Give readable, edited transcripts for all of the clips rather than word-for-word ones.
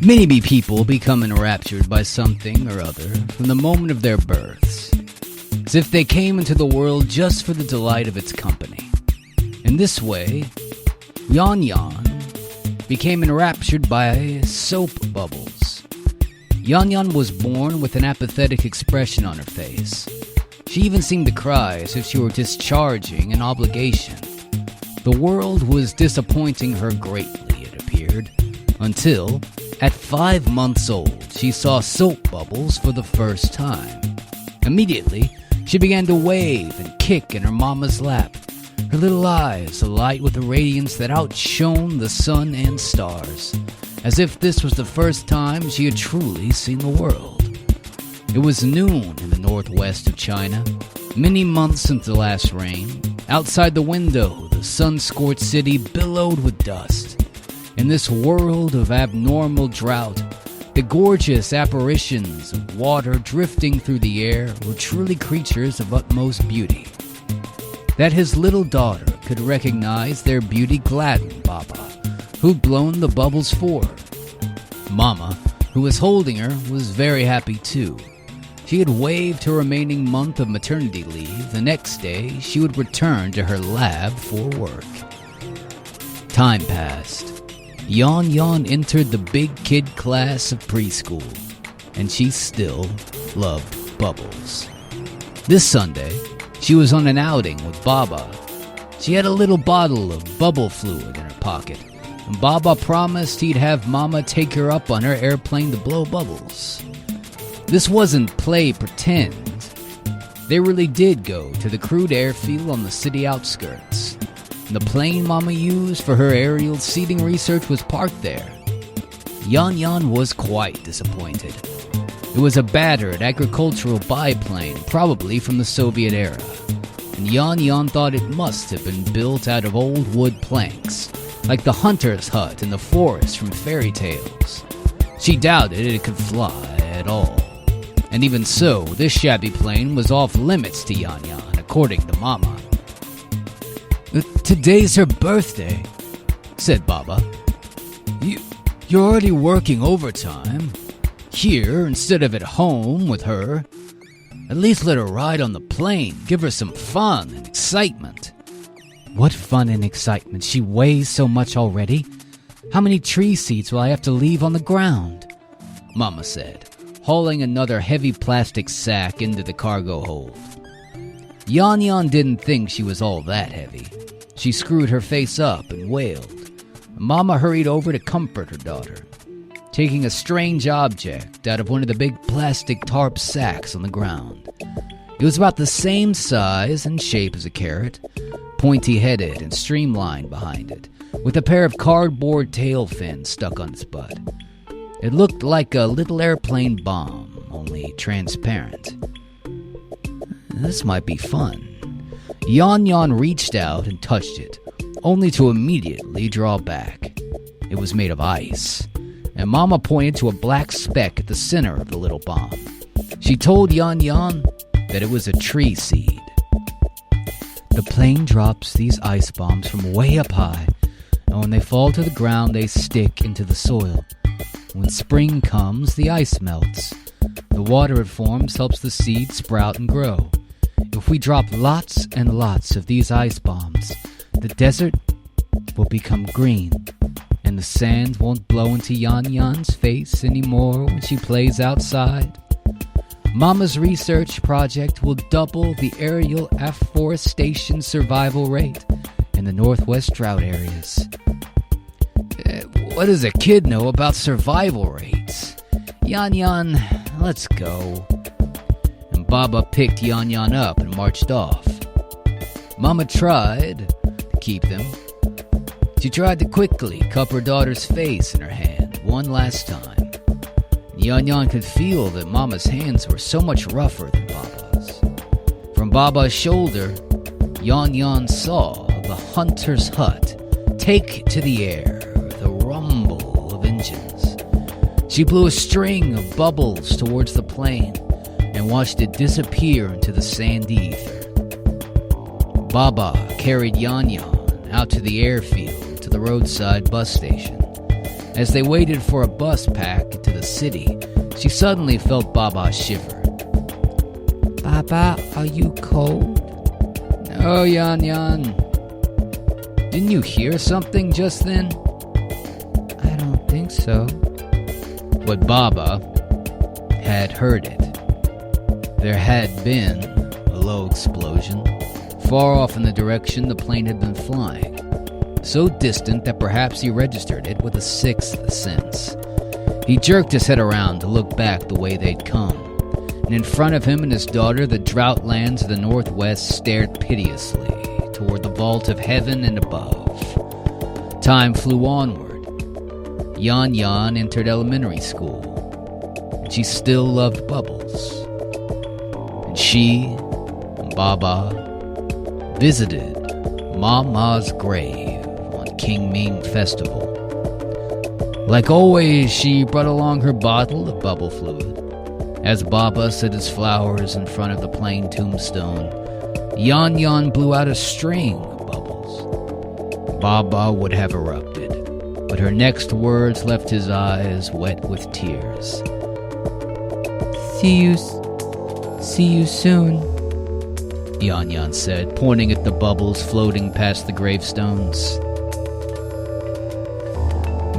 Many be people become enraptured by something or other from the moment of their births, as if they came into the world just for the delight of its company. In this way, YaunYaun became enraptured by soap bubbles. YaunYaun was born with an apathetic expression on her face. She even seemed to cry as if she were discharging an obligation. The world was disappointing her greatly, it appeared, until, at 5 months old, she saw soap bubbles for the first time. Immediately, she began to wave and kick in her mama's lap, her little eyes alight with a radiance that outshone the sun and stars, as if this was the first time she had truly seen the world. It was noon in the northwest of China, many months since the last rain. Outside the window, the sun-scorched city billowed with dust. In this world of abnormal drought, the gorgeous apparitions of water drifting through the air were truly creatures of utmost beauty. That his little daughter could recognize their beauty gladdened Baba, who'd blown the bubbles for her. Mama, who was holding her, was very happy too. She had waived her remaining month of maternity leave. The next day, she would return to her lab for work. Time passed. YaunYaun entered the big kid class of preschool, and she still loved bubbles. This Sunday, she was on an outing with Baba. She had a little bottle of bubble fluid in her pocket, and Baba promised he'd have Mama take her up on her airplane to blow bubbles. This wasn't play pretend. They really did go to the crude airfield on the city outskirts. The plane Mama used for her aerial seeding research was parked there. YaunYaun was quite disappointed. It was a battered agricultural biplane, probably from the Soviet era, and YaunYaun thought it must have been built out of old wood planks, like the hunter's hut in the forest from fairy tales. She doubted it could fly at all. And even so, this shabby plane was off limits to YaunYaun, according to Mama. "Today's her birthday," said Baba. You're already working overtime. Here, instead of at home with her. At least let her ride on the plane. Give her some fun and excitement." "What fun and excitement? She weighs so much already. How many tree seeds will I have to leave on the ground?" Mama said, hauling another heavy plastic sack into the cargo hold. YaunYaun didn't think she was all that heavy. She screwed her face up and wailed. Mama hurried over to comfort her daughter, taking a strange object out of one of the big plastic tarp sacks on the ground. It was about the same size and shape as a carrot, pointy-headed and streamlined behind it, with a pair of cardboard tail fins stuck on its butt. It looked like a little airplane bomb, only transparent. This might be fun. YaunYaun reached out and touched it, only to immediately draw back. It was made of ice, and Mama pointed to a black speck at the center of the little bomb. She told YaunYaun that it was a tree seed. "The plane drops these ice bombs from way up high, and when they fall to the ground, they stick into the soil. When spring comes, the ice melts. The water it forms helps the seed sprout and grow. If we drop lots and lots of these ice bombs, the desert will become green, and the sand won't blow into YaunYaun's face anymore when she plays outside. Mama's research project will double the aerial afforestation survival rate in the northwest drought areas." What does a kid know about survival rates? "YaunYaun, let's go." And Baba picked YaunYaun up and marched off. Mama tried to keep them. She tried to quickly cup her daughter's face in her hand one last time. YaunYaun could feel that Mama's hands were so much rougher than Baba's. From Baba's shoulder, YaunYaun saw the hunter's hut take to the air with a rumble of engines. She blew a string of bubbles towards the plane and watched it disappear into the sandy ether. Baba carried YaunYaun out to the airfield to the roadside bus station. As they waited for a bus pack to the city, she suddenly felt Baba shiver. Baba, are you cold? No, Yan. Didn't you hear something just then? I don't think so. But Baba had heard it. There had been a low explosion, far off in the direction the plane had been flying, so distant that perhaps he registered it with a sixth sense. He jerked his head around to look back the way they'd come, and in front of him and his daughter the drought lands of the northwest stared piteously toward the vault of heaven and above. Time flew onward. Yan entered elementary school, and she still loved Bubbles. And she and Baba visited Mama's grave on King Ming Festival. Like always, she brought along her bottle of bubble fluid. As Baba set his flowers in front of the plain tombstone, Yan blew out a string of bubbles. Baba would have erupted, but her next words left his eyes wet with tears. See you soon, Yan said, pointing at the bubbles floating past the gravestones.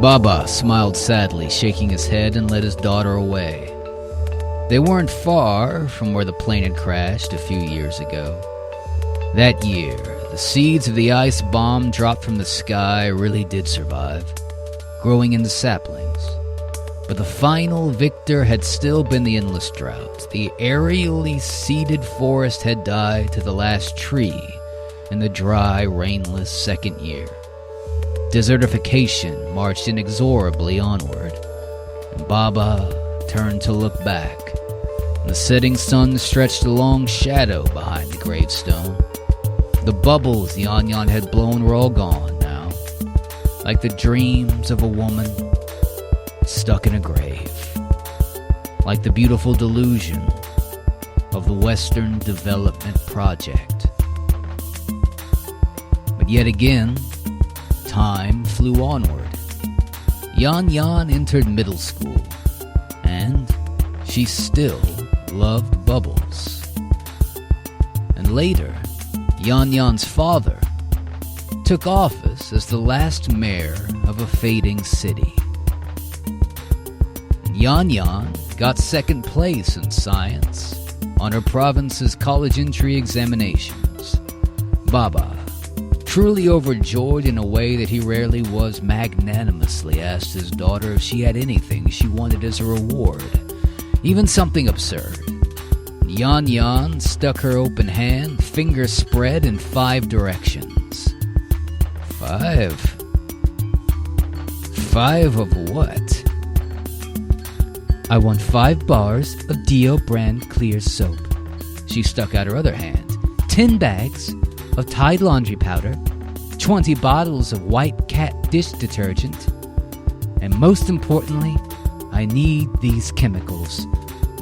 Baba smiled sadly, shaking his head, and led his daughter away. They weren't far from where the plane had crashed a few years ago. That year, the seeds of the ice bomb dropped from the sky really did survive, growing into saplings. But the final victor had still been the endless drought. The aerially seeded forest had died to the last tree in the dry, rainless second year. Desertification marched inexorably onward, and Baba turned to look back. The setting sun stretched a long shadow behind the gravestone. The bubbles Yan had blown were all gone now, like the dreams of a woman stuck in a grave, like the beautiful delusion of the Western Development Project. But yet again, time flew onward. Yan entered middle school, and she still loved Bubbles. And later, YaunYaun's father took office as the last mayor of a fading city. YaunYaun got second place in science on her province's college entry examinations. Baba, truly overjoyed in a way that he rarely was, magnanimously asked his daughter if she had anything she wanted as a reward, even something absurd. YaunYaun stuck her open hand, fingers spread in 5 directions. 5? 5 of what? I want 5 bars of Dio brand clear soap. She stuck out her other hand. 10 bags of Tide laundry powder, 20 bottles of white cat dish detergent, and most importantly, I need these chemicals.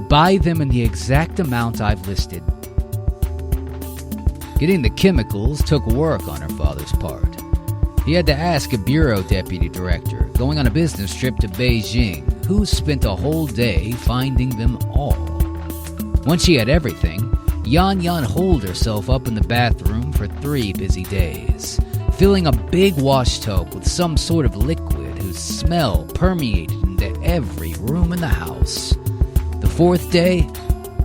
Buy them in the exact amount I've listed. Getting the chemicals took work on her father's part. He had to ask a bureau deputy director going on a business trip to Beijing, who spent a whole day finding them all. Once she had everything, YaunYaun holed herself up in the bathroom for 3 busy days, filling a big wash tub with some sort of liquid whose smell permeated into every room in the house. The 4th day,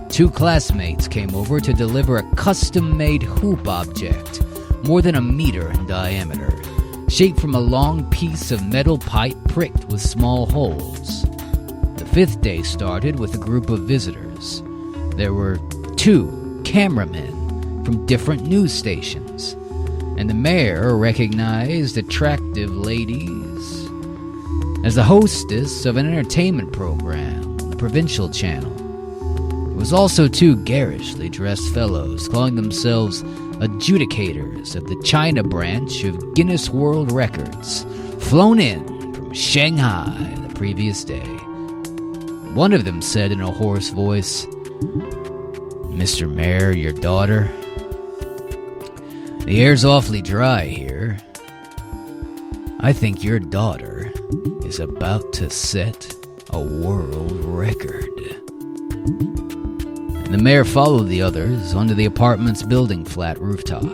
2 classmates came over to deliver a custom-made hoop object, more than 1 meter in diameter, shaped from a long piece of metal pipe pricked with small holes. The 5th day started with a group of visitors. There were 2 cameramen from different news stations, and the mayor recognized attractive ladies as the hostess of an entertainment program on the provincial channel. There was also 2 garishly dressed fellows calling themselves adjudicators of the China branch of Guinness World Records, flown in from Shanghai the previous day. One of them said in a hoarse voice, "Mr. Mayor, your daughter? The air's awfully dry here. I think your daughter is about to set a world record. And the mayor followed the others onto the apartment's building flat rooftop,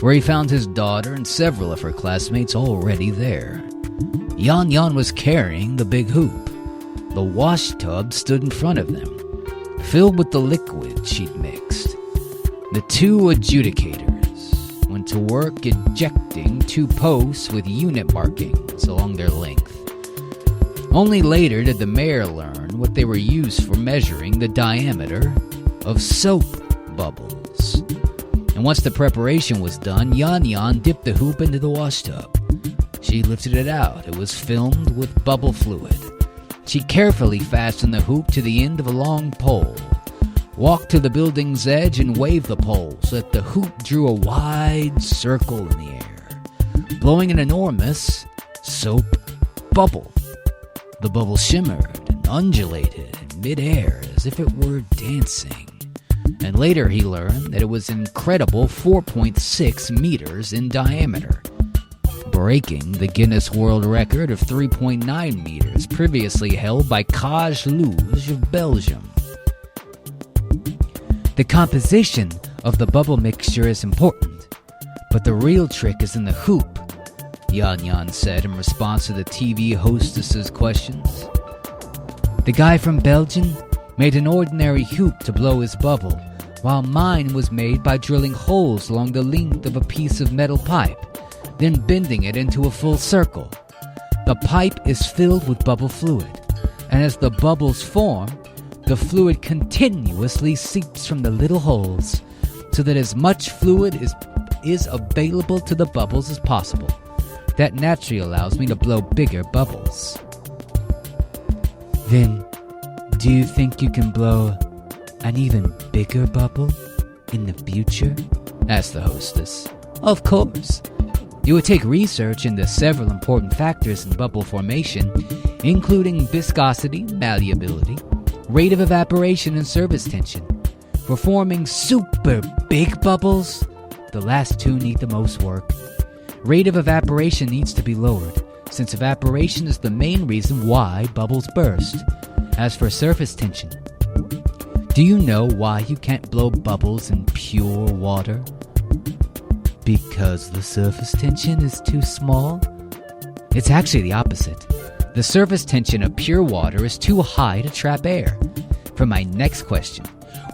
where he found his daughter and several of her classmates already there. YaunYaun was carrying the big hoop. The wash tub stood in front of them, filled with the liquid she'd mixed. The two adjudicators went to work ejecting 2 posts with unit markings along their length. Only later did the mayor learn what they were used for measuring the diameter of soap bubbles. And once the preparation was done, YaunYaun dipped the hoop into the wash tub. She lifted it out. It was filled with bubble fluid. She carefully fastened the hoop to the end of a long pole, walked to the building's edge and waved the pole so that the hoop drew a wide circle in the air, blowing an enormous soap bubble. The bubble shimmered and undulated in midair as if it were dancing. And later he learned that it was an incredible 4.6 meters in diameter, breaking the Guinness World Record of 3.9 meters previously held by Kaj Luge of Belgium. The composition of the bubble mixture is important, but the real trick is in the hoop, YaunYaun said in response to the TV hostess's questions. The guy from Belgium made an ordinary hoop to blow his bubble, while mine was made by drilling holes along the length of a piece of metal pipe, then bending it into a full circle. The pipe is filled with bubble fluid, and as the bubbles form, the fluid continuously seeps from the little holes, so that as much fluid is available to the bubbles as possible. That naturally allows me to blow bigger bubbles. Then, do you think you can blow an even bigger bubble in the future? Asked the hostess. Of course. It would take research into several important factors in bubble formation, including viscosity, malleability, rate of evaporation, and surface tension. For forming super big bubbles, the last two need the most work. Rate of evaporation needs to be lowered, since evaporation is the main reason why bubbles burst. As for surface tension, do you know why you can't blow bubbles in pure water? Because the surface tension is too small? It's actually the opposite. The surface tension of pure water is too high to trap air. For my next question,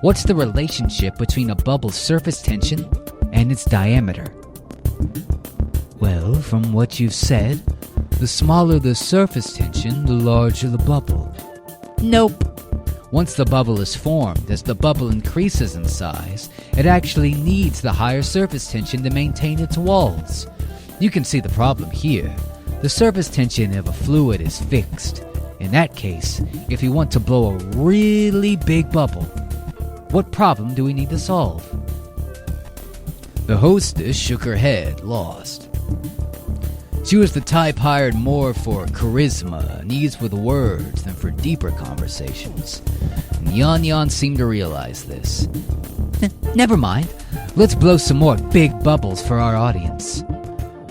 what's the relationship between a bubble's surface tension and its diameter? Well, from what you've said, the smaller the surface tension, the larger the bubble. Nope. Once the bubble is formed, as the bubble increases in size, it actually needs the higher surface tension to maintain its walls. You can see the problem here. The surface tension of a fluid is fixed. In that case, if you want to blow a really big bubble, what problem do we need to solve? The hostess shook her head, lost. She was the type hired more for charisma and ease with words than for deeper conversations. And YaunYaun seemed to realize this. Never mind. Let's blow some more big bubbles for our audience.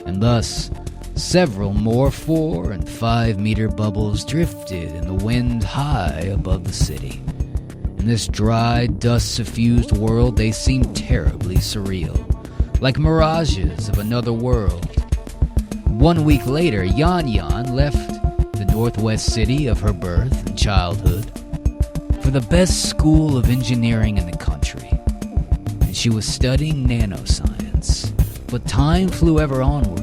And thus, several more 4 and 5 meter bubbles drifted in the wind high above the city. In this dry, dust-suffused world, they seemed terribly surreal, like mirages of another world. 1 week later, YaunYaun left the northwest city of her birth and childhood for the best school of engineering in the country. And she was studying nanoscience. But time flew ever onward.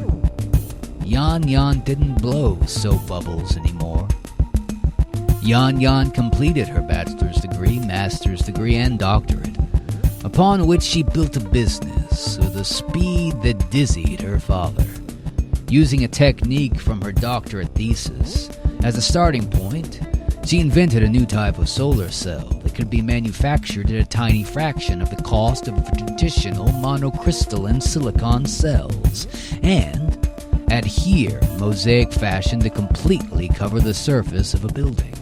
YaunYaun didn't blow soap bubbles anymore. YaunYaun completed her bachelor's degree, master's degree, and doctorate, upon which she built a business with a speed that dizzied her father. Using a technique from her doctorate thesis as a starting point, she invented a new type of solar cell that could be manufactured at a tiny fraction of the cost of traditional monocrystalline silicon cells, and adhere in mosaic fashion to completely cover the surface of a building.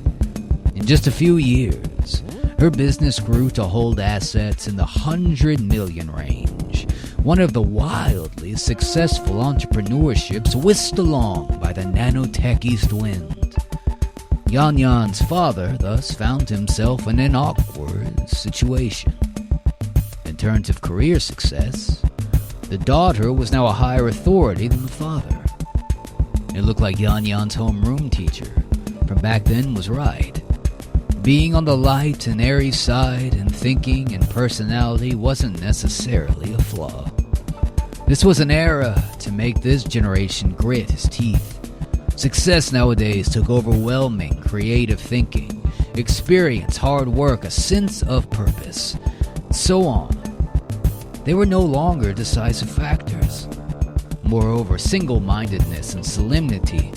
In just a few years, her business grew to hold assets in the 100 million range, one of the wildly successful entrepreneurships whisked along by the nanotech east wind. YaunYaun's father thus found himself in an awkward situation. In terms of career success, the daughter was now a higher authority than the father. It looked like YaunYaun's homeroom teacher from back then was right. Being on the light and airy side in thinking and personality wasn't necessarily a flaw. This was an era to make this generation grit his teeth. Success nowadays took overwhelming creative thinking, experience, hard work, a sense of purpose, and so on. They were no longer decisive factors. Moreover, single-mindedness and solemnity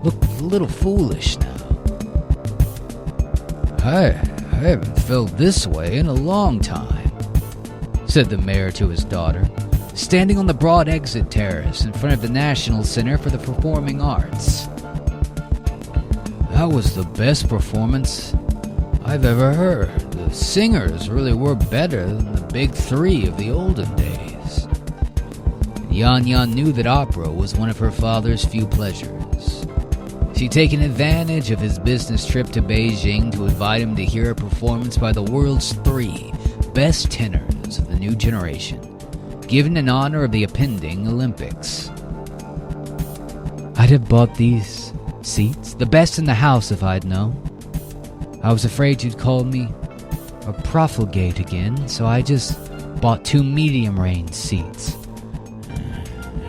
looked a little foolish now. I haven't felt this way in a long time, said the mayor to his daughter, standing on the broad exit terrace in front of the National Center for the Performing Arts. That was the best performance I've ever heard. The singers really were better than the big three of the olden days. YaunYaun knew that opera was one of her father's few pleasures. She'd taken advantage of his business trip to Beijing to invite him to hear a performance by the world's three best tenors of the new generation, given in honor of the impending Olympics. I'd have bought these seats, the best in the house, if I'd known. I was afraid you'd call me a profligate again, so I just bought 2 medium-range seats.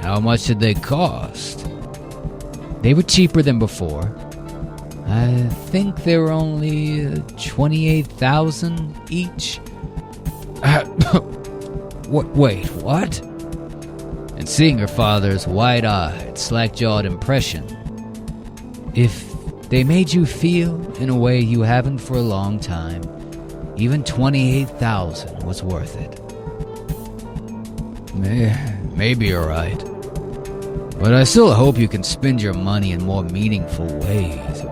How much did they cost? They were cheaper than before. I think they were only 28,000 each. Wait, what? And seeing her father's wide-eyed, slack-jawed impression, if they made you feel in a way you haven't for a long time, even 28,000 was worth it. Maybe you're right. But I still hope you can spend your money in more meaningful ways.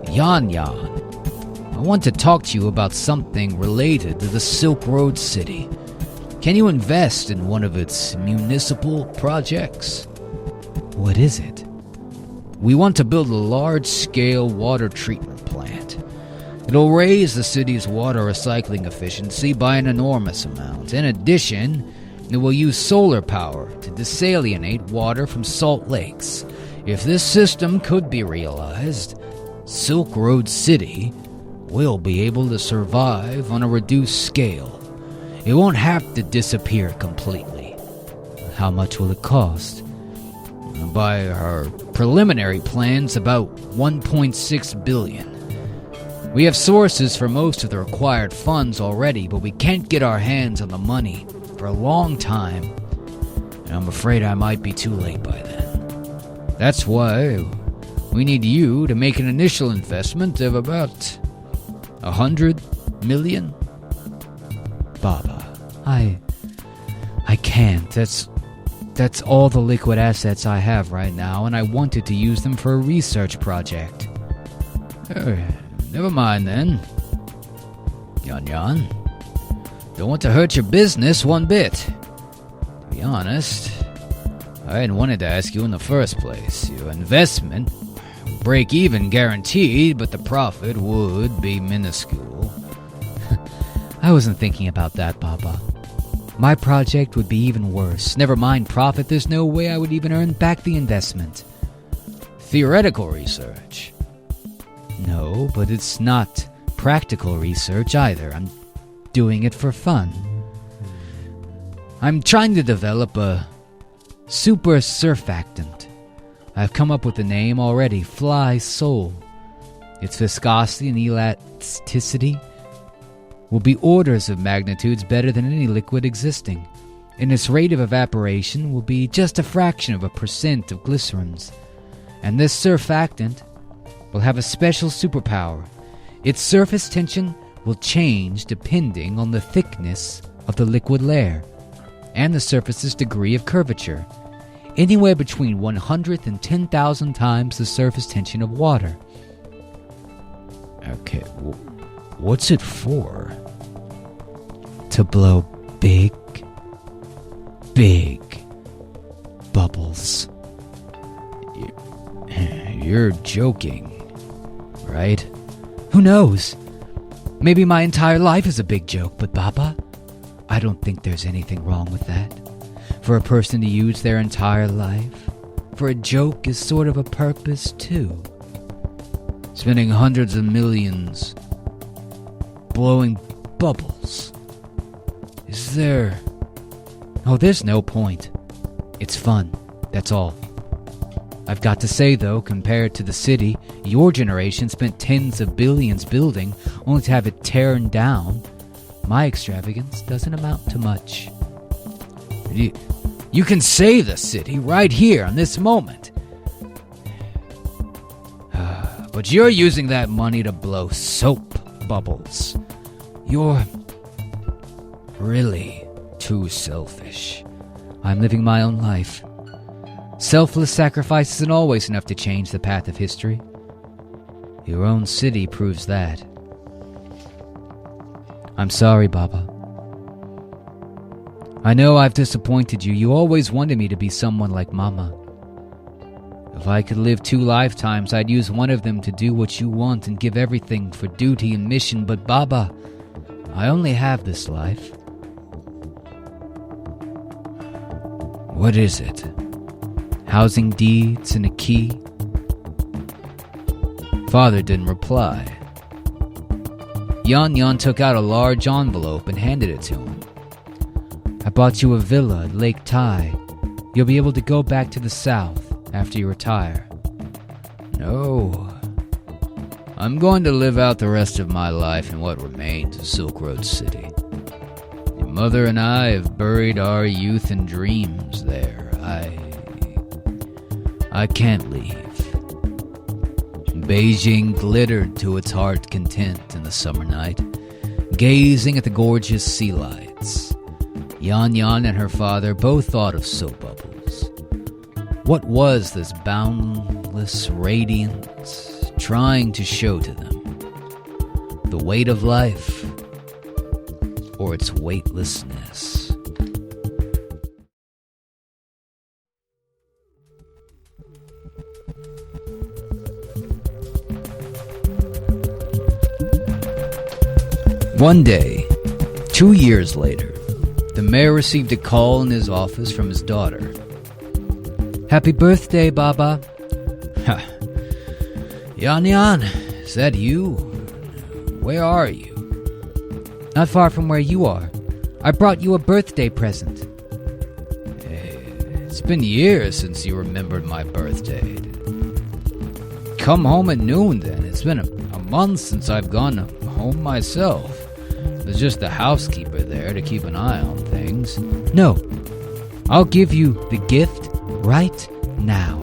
YaunYaun, I want to talk to you about something related to the Silk Road City. Can you invest in one of its municipal projects? What is it? We want to build a large-scale water treatment plant. It'll raise the city's water recycling efficiency by an enormous amount. In addition, it will use solar power to desalinate water from salt lakes. If this system could be realized, Silk Road City will be able to survive on a reduced scale. It won't have to disappear completely. How much will it cost? By our preliminary plans, about 1.6 billion. We have sources for most of the required funds already, but we can't get our hands on the money for a long time, and I'm afraid I might be too late by then. That's why we need you to make an initial investment of about 100 million. Baba, I can't. That's all the liquid assets I have right now, and I wanted to use them for a research project. Never mind then. YaunYaun, don't want to hurt your business one bit. To be honest, I hadn't wanted to ask you in the first place. Your investment, break even guaranteed, but the profit would be minuscule. I wasn't thinking about that, Baba. My project would be even worse. Never mind profit, there's no way I would even earn back the investment. Theoretical research? No, but it's not practical research either. I'm doing it for fun. I'm trying to develop a super surfactant. I've come up with the name already, Fly Soul. Its viscosity and elasticity will be orders of magnitudes better than any liquid existing, and its rate of evaporation will be just a fraction of a % of glycerins. And this surfactant will have a special superpower. Its surface tension will change depending on the thickness of the liquid layer and the surface's degree of curvature, anywhere between 100 and 10,000 times the surface tension of water. Okay, what's it for? To blow big. big bubbles. You're joking, right? Who knows? Maybe my entire life is a big joke, but Baba, I don't think there's anything wrong with that. For a person to use their entire life for a joke is sort of a purpose, too. Spending hundreds of millions blowing bubbles. Is there... Oh, there's no point. It's fun, that's all. I've got to say, though, compared to the city your generation spent tens of billions building only to have it torn down, my extravagance doesn't amount to much. You can save the city right here in this moment. But you're using that money to blow soap bubbles. You're really too selfish. I'm living my own life. Selfless sacrifice isn't always enough to change the path of history. Your own city proves that. I'm sorry, Baba. I know I've disappointed you. You always wanted me to be someone like Mama. If I could live 2 lifetimes, I'd use one of them to do what you want and give everything for duty and mission. But Baba, I only have this life. What is it? Housing deeds and a key. Father didn't reply. YaunYaun took out a large envelope and handed it to him. I bought you a villa at Lake Tai. You'll be able to go back to the south after you retire. No. I'm going to live out the rest of my life in what remains of Silk Road City. Your mother and I have buried our youth and dreams there. I can't leave. Beijing glittered to its heart content in the summer night, gazing at the gorgeous sea lights. YaunYaun and her father both thought of soap bubbles. What was this boundless radiance trying to show to them? The weight of life, or its weightlessness? One day, 2 years later, the mayor received a call in his office from his daughter. Happy birthday, Baba. YaunYaun, is that you? Where are you? Not far from where you are. I brought you a birthday present. It's been years since you remembered my birthday. Come home at noon then. It's been a month since I've gone home myself. There's just the housekeeper there to keep an eye on things. No, I'll give you the gift right now.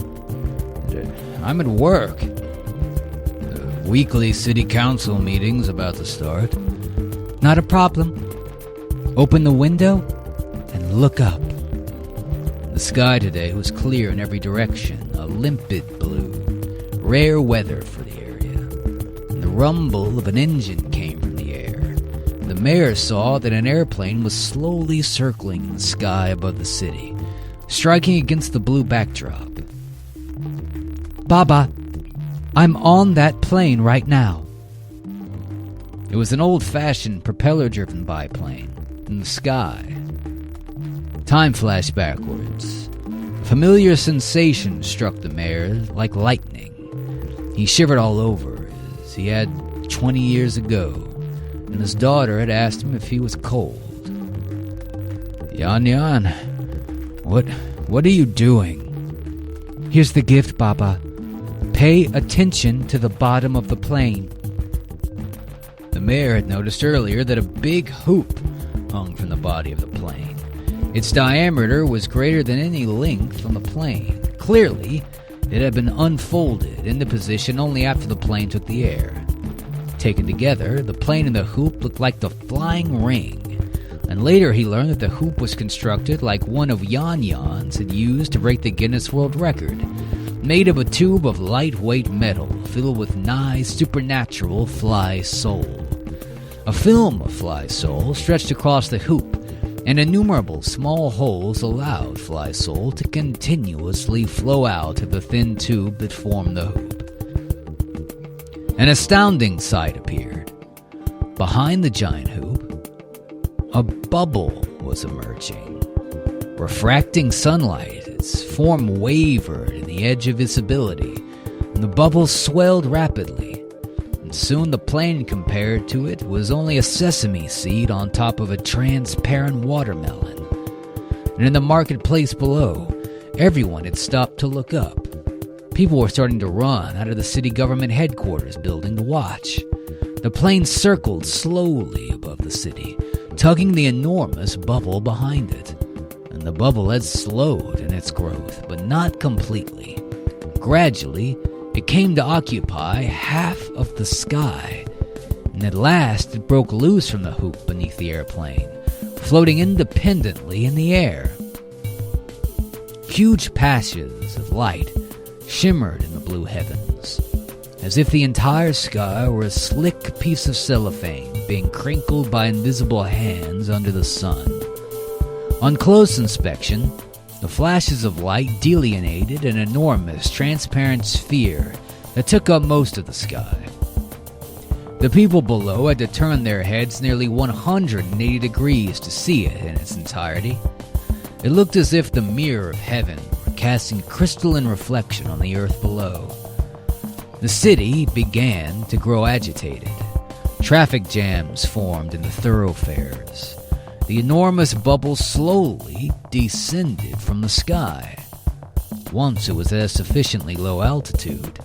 I'm at work. The weekly city council meeting's about to start. Not a problem. Open the window and look up. The sky today was clear in every direction, a limpid blue. Rare weather for the area. And the rumble of an engine came from the air. The mayor saw that an airplane was slowly circling in the sky above the city, striking against the blue backdrop. Baba, I'm on that plane right now. It was an old-fashioned propeller-driven biplane in the sky. Time flashed backwards. A familiar sensation struck the mayor like lightning. He shivered all over, as he had 20 years ago, and his daughter had asked him if he was cold. YaunYaun, what are you doing? Here's the gift, Baba. Pay attention to the bottom of the plane. The mayor had noticed earlier that a big hoop hung from the body of the plane. Its diameter was greater than any length on the plane. Clearly, it had been unfolded into position only after the plane took the air. Taken together, the plane and the hoop looked like the flying ring. And later he learned that the hoop was constructed like one of YaunYaun's had used to break the Guinness World Record, made of a tube of lightweight metal filled with nigh supernatural fly soul. A film of fly soul stretched across the hoop, and innumerable small holes allowed FlySoul to continuously flow out of the thin tube that formed the hoop. An astounding sight appeared. Behind the giant hoop, a bubble was emerging. Refracting sunlight, its form wavered in the edge of visibility, and the bubble swelled rapidly. And soon the plane compared to it was only a sesame seed on top of a transparent watermelon. And in the marketplace below, everyone had stopped to look up. People were starting to run out of the city government headquarters building to watch. The plane circled slowly above the city, tugging the enormous bubble behind it. And the bubble had slowed in its growth, but not completely. Gradually, it came to occupy half of the sky, and at last it broke loose from the hoop beneath the airplane, floating independently in the air. Huge patches of light shimmered in the blue heavens, as if the entire sky were a slick piece of cellophane being crinkled by invisible hands under the sun. On close inspection, the flashes of light delineated an enormous transparent sphere that took up most of the sky. The people below had to turn their heads nearly 180 degrees to see it in its entirety. It looked as if the mirror of heaven were casting a crystalline reflection on the earth below. The city began to grow agitated. Traffic jams formed in the thoroughfares. The enormous bubble slowly descended from the sky. Once it was at a sufficiently low altitude,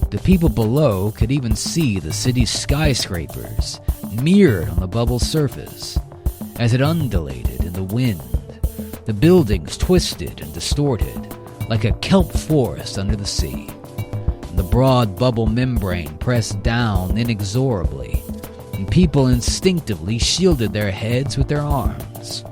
the people below could even see the city's skyscrapers mirrored on the bubble's surface. As it undulated in the wind, the buildings twisted and distorted like a kelp forest under the sea. The broad bubble membrane pressed down inexorably, and people instinctively shielded their heads with their arms.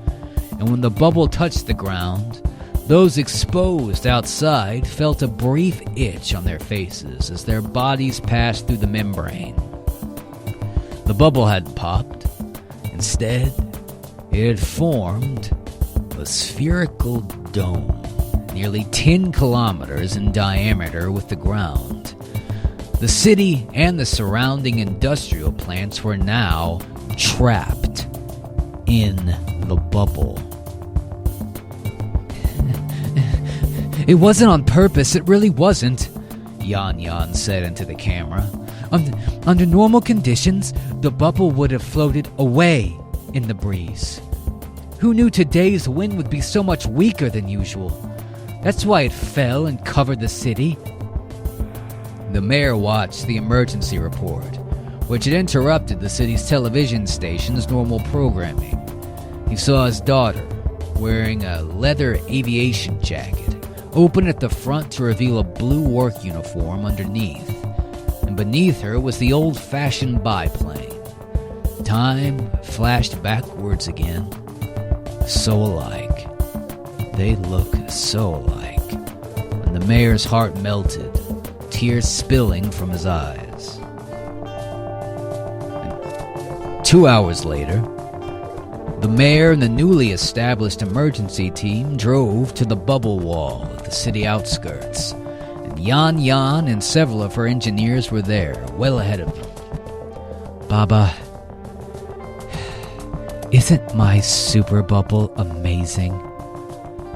And when the bubble touched the ground, those exposed outside felt a brief itch on their faces as their bodies passed through the membrane. The bubble hadn't popped. Instead, it had formed a spherical dome, nearly 10 kilometers in diameter with the ground. The city and the surrounding industrial plants were now trapped in the bubble. It wasn't on purpose, it really wasn't, YaunYaun's said into the camera. Under normal conditions, the bubble would have floated away in the breeze. Who knew today's wind would be so much weaker than usual? That's why it fell and covered the city. The mayor watched the emergency report, which had interrupted the city's television station's normal programming. He saw his daughter, wearing a leather aviation jacket, open at the front to reveal a blue work uniform underneath, and beneath her was the old-fashioned biplane. Time flashed backwards again. So alike. They look so alike. And the mayor's heart melted, tears spilling from his eyes. And 2 hours later, the mayor and the newly established emergency team drove to the bubble wall at the city outskirts, and YaunYaun and several of her engineers were there, well ahead of them. Baba, isn't my super bubble amazing?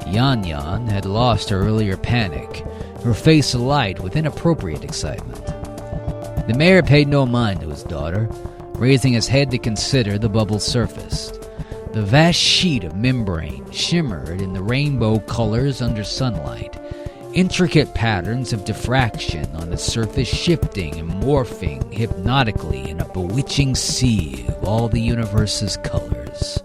YaunYaun had lost her earlier panic, her face alight with inappropriate excitement. The mayor paid no mind to his daughter, raising his head to consider the bubble's surface. The vast sheet of membrane shimmered in the rainbow colors under sunlight, intricate patterns of diffraction on its surface shifting and morphing hypnotically in a bewitching sea of all the universe's colors.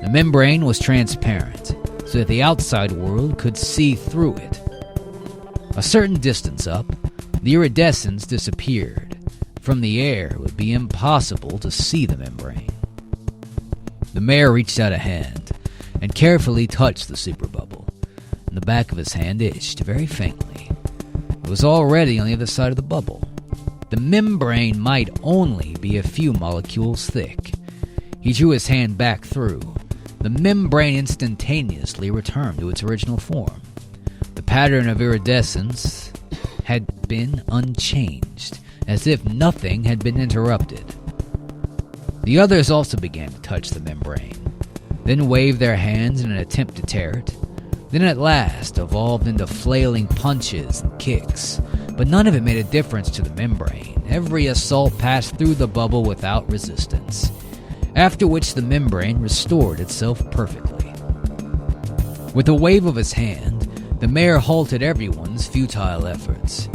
The membrane was transparent, so that the outside world could see through it. A certain distance up, the iridescence disappeared. From the air, it would be impossible to see the membrane. The mayor reached out a hand and carefully touched the super bubble, and the back of his hand itched very faintly. It was already on the other side of the bubble. The membrane might only be a few molecules thick. He drew his hand back through, the membrane instantaneously returned to its original form. The pattern of iridescence had been unchanged, as if nothing had been interrupted. The others also began to touch the membrane, then waved their hands in an attempt to tear it, then at last evolved into flailing punches and kicks, but none of it made a difference to the membrane. Every assault passed through the bubble without resistance, after which the membrane restored itself perfectly. With a wave of his hand, the mayor halted everyone's futile efforts.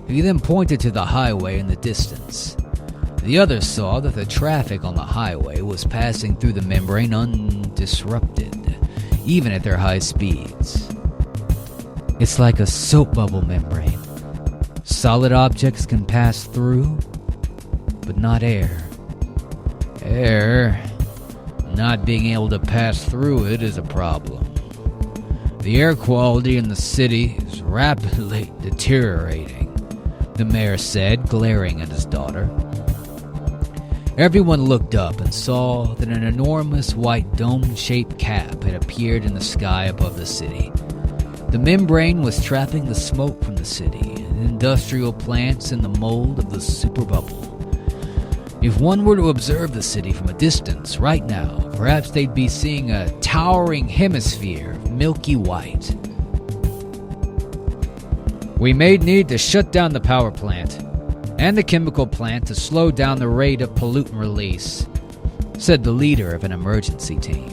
He then pointed to the highway in the distance. The others saw that the traffic on the highway was passing through the membrane undisrupted, even at their high speeds. It's like a soap bubble membrane. Solid objects can pass through, but not air. Air, not being able to pass through it is a problem. The air quality in the city is rapidly deteriorating, the mayor said, glaring at his daughter. Everyone looked up and saw that an enormous white dome-shaped cap had appeared in the sky above the city. The membrane was trapping the smoke from the city and industrial plants in the mold of the super bubble. If one were to observe the city from a distance right now, perhaps they'd be seeing a towering hemisphere of milky white. We may need to shut down the power plant and the chemical plant to slow down the rate of pollutant release, said the leader of an emergency team.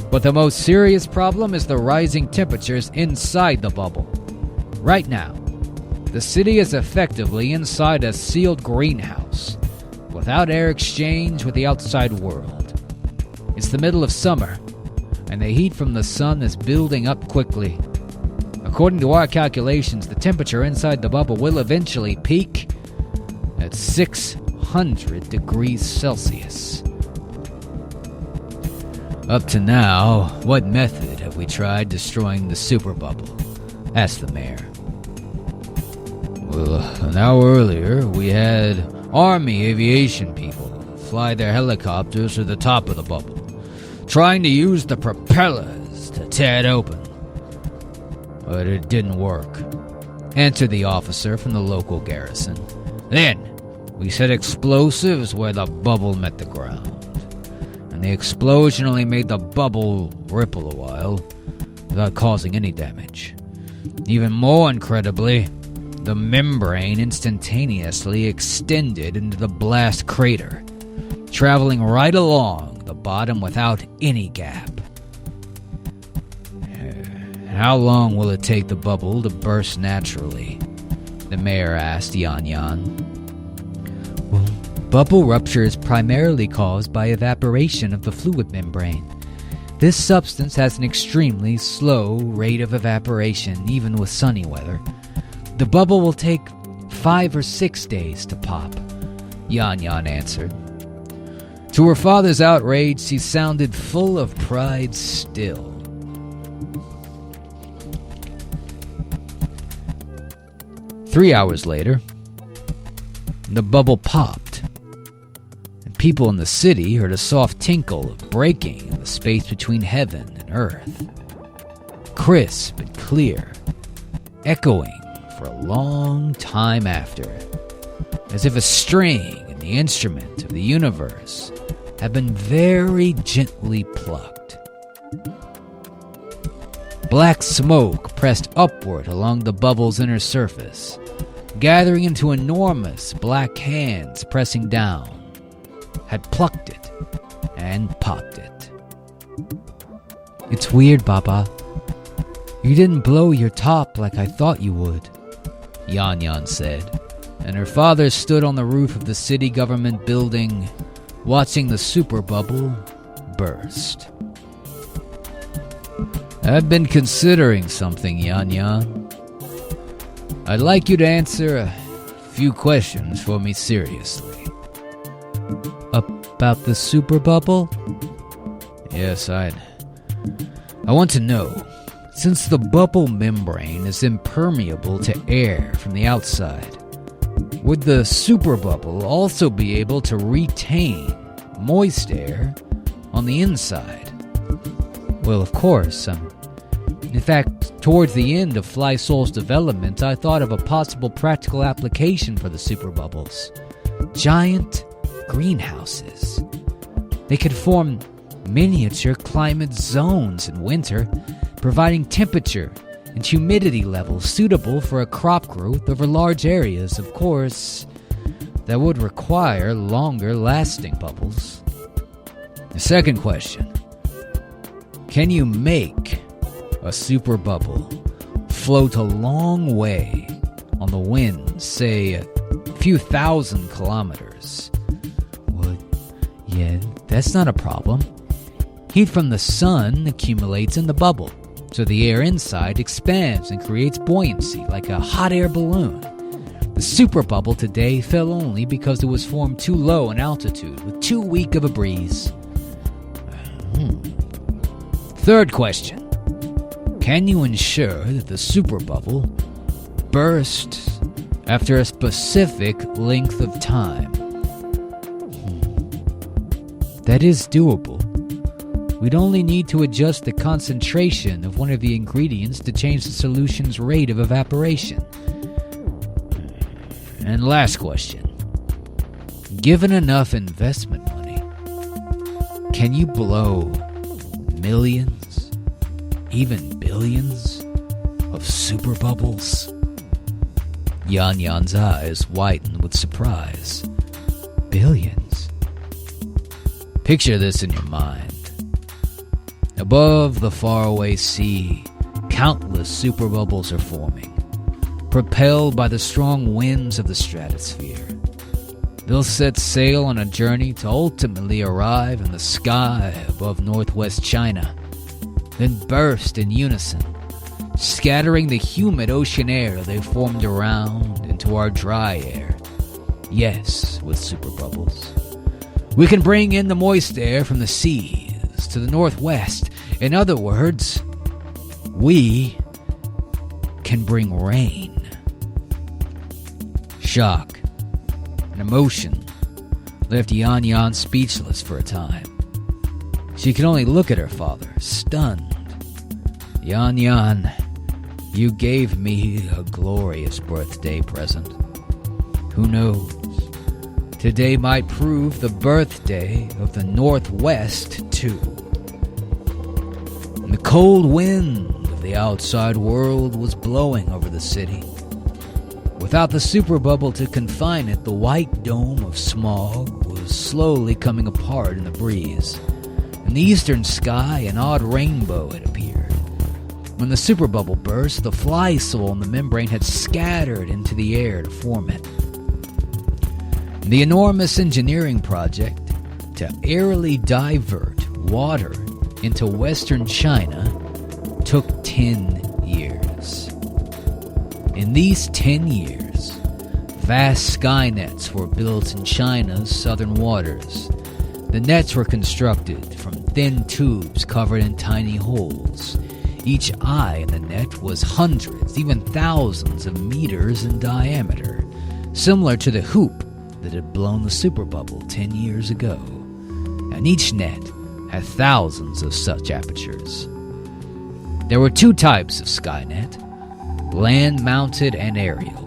But the most serious problem is the rising temperatures inside the bubble. Right now, the city is effectively inside a sealed greenhouse, without air exchange with the outside world. It's the middle of summer, and the heat from the sun is building up quickly. According to our calculations, the temperature inside the bubble will eventually peak at 600 degrees Celsius. Up to now, what method have we tried destroying the super bubble? Asked the mayor. Well, an hour earlier, we had Army aviation people fly their helicopters to the top of the bubble, trying to use the propellers to tear it open. But it didn't work, answered the officer from the local garrison. Then, we set explosives where the bubble met the ground, and the explosion only made the bubble ripple a while, without causing any damage. Even more incredibly, the membrane instantaneously extended into the blast crater, traveling right along the bottom without any gap. How long will it take the bubble to burst naturally? The mayor asked YaunYaun. Well, bubble rupture is primarily caused by evaporation of the fluid membrane. This substance has an extremely slow rate of evaporation, even with sunny weather. The bubble will take 5 or 6 days to pop, YaunYaun answered. To her father's outrage, she sounded full of pride still. Three hours later, the bubble popped, and people in the city heard a soft tinkle of breaking in the space between heaven and earth. Crisp and clear, echoing for a long time after, as if a string in the instrument of the universe had been very gently plucked. Black smoke pressed upward along the bubble's inner surface, gathering into enormous black hands pressing down, had plucked it and popped it. It's weird, Baba. You didn't blow your top like I thought you would, YaunYaun said, and her father stood on the roof of the city government building, watching the super bubble burst. I've been considering something, YaunYaun. I'd like you to answer a few questions for me seriously. About the super bubble? Yes, I want to know, since the bubble membrane is impermeable to air from the outside, would the super bubble also be able to retain moist air on the inside? Well, of course. In fact, towards the end of FlySoul's development, I thought of a possible practical application for the super bubbles. Giant greenhouses. They could form miniature climate zones in winter, providing temperature and humidity levels suitable for a crop growth over large areas. Of course, that would require longer lasting bubbles. The second question: can you make a super bubble float a long way on the wind, say a few thousand kilometers? Well, yeah, that's not a problem. Heat from the sun accumulates in the bubble, so the air inside expands and creates buoyancy like a hot air balloon. The super bubble today fell only because it was formed too low in altitude with too weak of a breeze. Third question: can you ensure that the super bubble bursts after a specific length of time? That is doable. We'd only need to adjust the concentration of one of the ingredients to change the solution's rate of evaporation. And last question: given enough investment money, can you blow millions, even billions, of super bubbles? YaunYaun's eyes widened with surprise. Billions? Picture this in your mind. Above the faraway sea, countless super bubbles are forming, propelled by the strong winds of the stratosphere. They'll set sail on a journey to ultimately arrive in the sky above northwest China, then burst in unison, scattering the humid ocean air they formed around into our dry air. Yes, with super bubbles, we can bring in the moist air from the seas to the northwest. In other words, we can bring rain. Shock and emotion left YaunYaun speechless for a time. She could only look at her father, stunned. YaunYaun, you gave me a glorious birthday present. Who knows? Today might prove the birthday of the Northwest, too. And the cold wind of the outside world was blowing over the city. Without the super bubble to confine it, the white dome of smog was slowly coming apart in the breeze. In the eastern sky, an odd rainbow had appeared. When the super bubble burst, the FlySoul in the membrane had scattered into the air to form it. The enormous engineering project to airily divert water into western China took 10 years. In these 10 years, vast sky nets were built in China's southern waters. The nets were constructed from thin tubes covered in tiny holes. Each eye in the net was hundreds, even thousands of meters in diameter, similar to the hoop that had blown the super bubble 10 years ago. And each net had thousands of such apertures. There were two types of Skynet: land-mounted and aerial.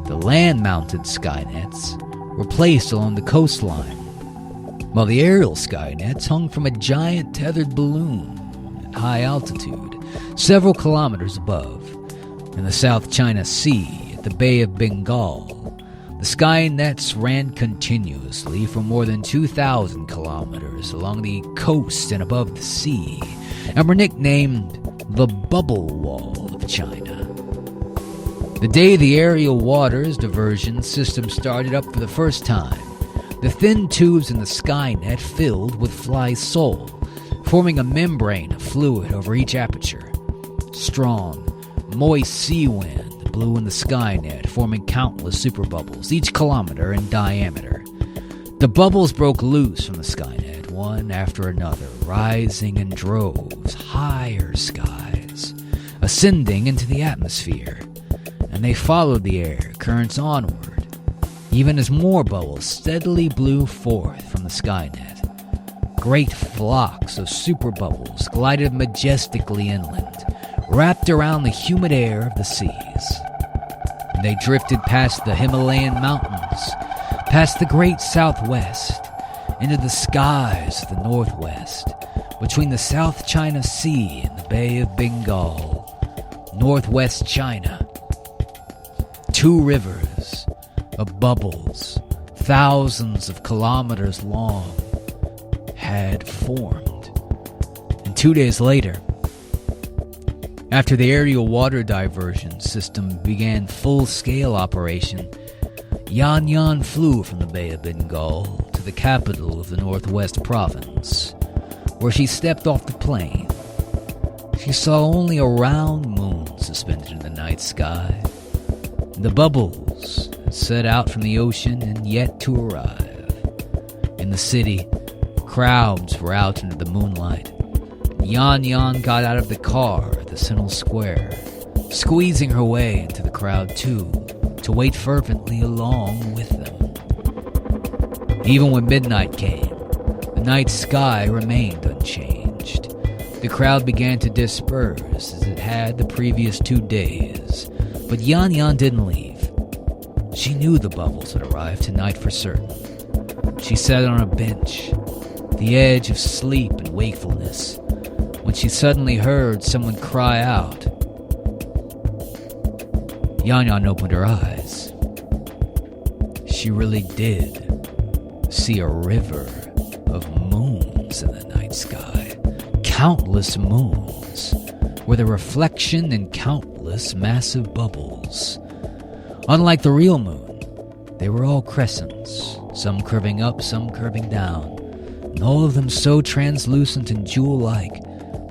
The land-mounted Skynets were placed along the coastline, while the aerial Skynets hung from a giant tethered balloon at high altitude, several kilometers above. In the South China Sea, at the Bay of Bengal, the Skynets ran continuously for more than 2,000 kilometers along the coast and above the sea, and were nicknamed the Bubble Wall of China. The day the aerial waters diversion system started up for the first time, the thin tubes in the Skynet filled with FlySoul, forming a membrane of fluid over each aperture. Strong, moist sea wind blew in the Skynet, forming countless super bubbles, each kilometer in diameter. The bubbles broke loose from the Skynet, one after another, rising in droves, higher skies, ascending into the atmosphere, and they followed the air currents onward, even as more bubbles steadily blew forth from the Skynet, great flocks of super bubbles glided majestically inland, wrapped around the humid air of the seas. And they drifted past the Himalayan mountains, past the great southwest, into the skies of the northwest, between the South China Sea and the Bay of Bengal, northwest China. 2 rivers of bubbles, thousands of kilometers long, had formed. And 2 days later, after the aerial water diversion system began full-scale operation, YaunYaun flew from the Bay of Bengal to the capital of the Northwest Province, where she stepped off the plane. She saw only a round moon suspended in the night sky. The bubbles had set out from the ocean and yet to arrive. In the city, crowds were out into the moonlight. YaunYaun got out of the car at the central square, squeezing her way into the crowd too, to wait fervently along with them. Even when midnight came, the night sky remained unchanged. The crowd began to disperse as it had the previous 2 days, but YaunYaun didn't leave. She knew the bubbles would arrive tonight for certain. She sat on a bench, the edge of sleep and wakefulness, when she suddenly heard someone cry out. YaunYaun opened her eyes. She really did see a river of moons in the night sky. Countless moons, with a reflection in countless massive bubbles. Unlike the real moon, they were all crescents, some curving up, some curving down, and all of them so translucent and jewel-like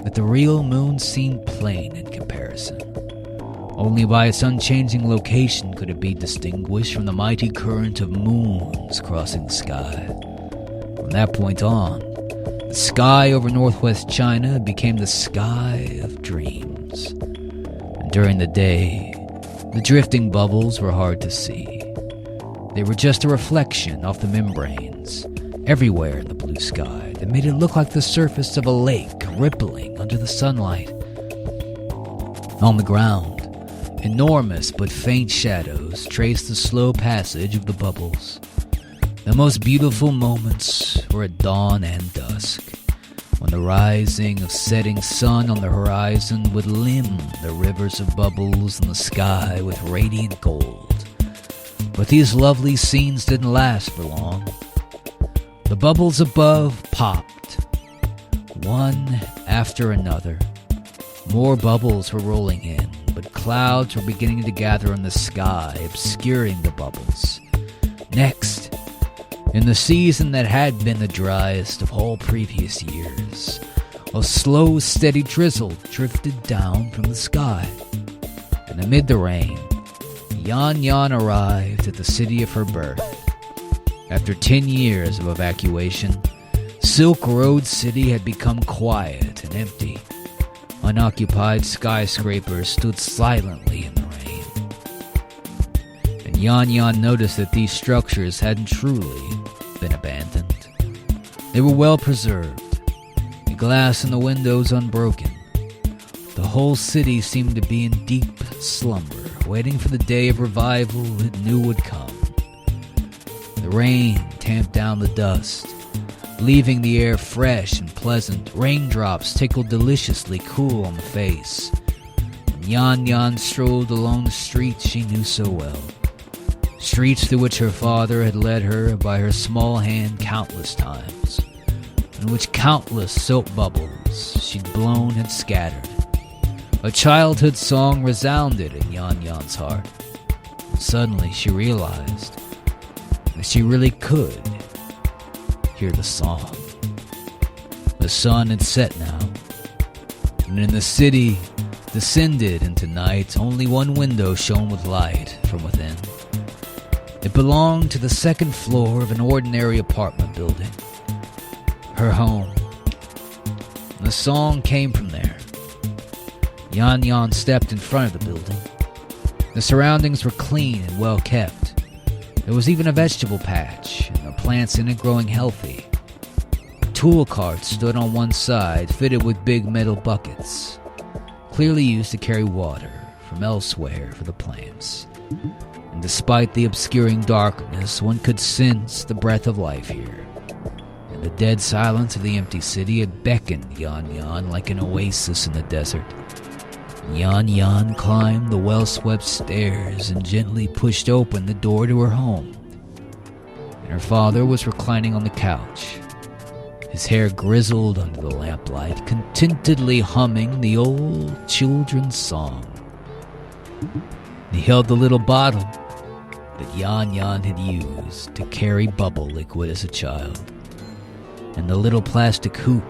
that the real moon seemed plain in comparison. Only by its unchanging location could it be distinguished from the mighty current of moons crossing the sky. From that point on, the sky over northwest China became the sky of dreams. And during the day, the drifting bubbles were hard to see. They were just a reflection off the membranes, everywhere in the blue sky, that made it look like the surface of a lake rippling under the sunlight. On the ground, enormous but faint shadows traced the slow passage of the bubbles. The most beautiful moments were at dawn and dusk, when the rising of setting sun on the horizon would limn the rivers of bubbles in the sky with radiant gold. But these lovely scenes didn't last for long. The bubbles above popped, one after another. More bubbles were rolling in, but clouds were beginning to gather in the sky, obscuring the bubbles. Next, in the season that had been the driest of all previous years, a slow, steady drizzle drifted down from the sky. And amid the rain, YaunYaun arrived at the city of her birth. After 10 years of evacuation, Silk Road City had become quiet and empty. Unoccupied skyscrapers stood silently in the rain. And YaunYaun noticed that these structures hadn't truly been abandoned. They were well preserved, the glass in the windows unbroken. The whole city seemed to be in deep slumber, waiting for the day of revival it knew would come. The rain tamped down the dust, leaving the air fresh and pleasant. Raindrops tickled deliciously cool on the face. And YaunYaun strolled along the streets she knew so well. Streets through which her father had led her by her small hand countless times, in which countless soap bubbles she'd blown had scattered. A childhood song resounded in YaunYaun's heart. And suddenly she realized that she really could hear the song. The sun had set now, and in the city descended into night. Only one window shone with light from within. It belonged to the second floor of an ordinary apartment building, her home. And the song came from there. YaunYaun stepped in front of the building. The surroundings were clean and well kept. There was even a vegetable patch, and the plants in it growing healthy. tool cart stood on one side, fitted with big metal buckets, clearly used to carry water from elsewhere for the plants. And despite the obscuring darkness, one could sense the breath of life here. And the dead silence of the empty city had beckoned YaunYaun like an oasis in the desert. YaunYaun climbed the well-swept stairs and gently pushed open the door to her home. And her father was reclining on the couch, his hair grizzled under the lamplight, contentedly humming the old children's song. He held the little bottle that YaunYaun had used to carry bubble liquid as a child, and the little plastic hoop,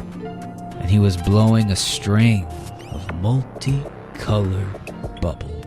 and he was blowing a string of multicolored bubbles.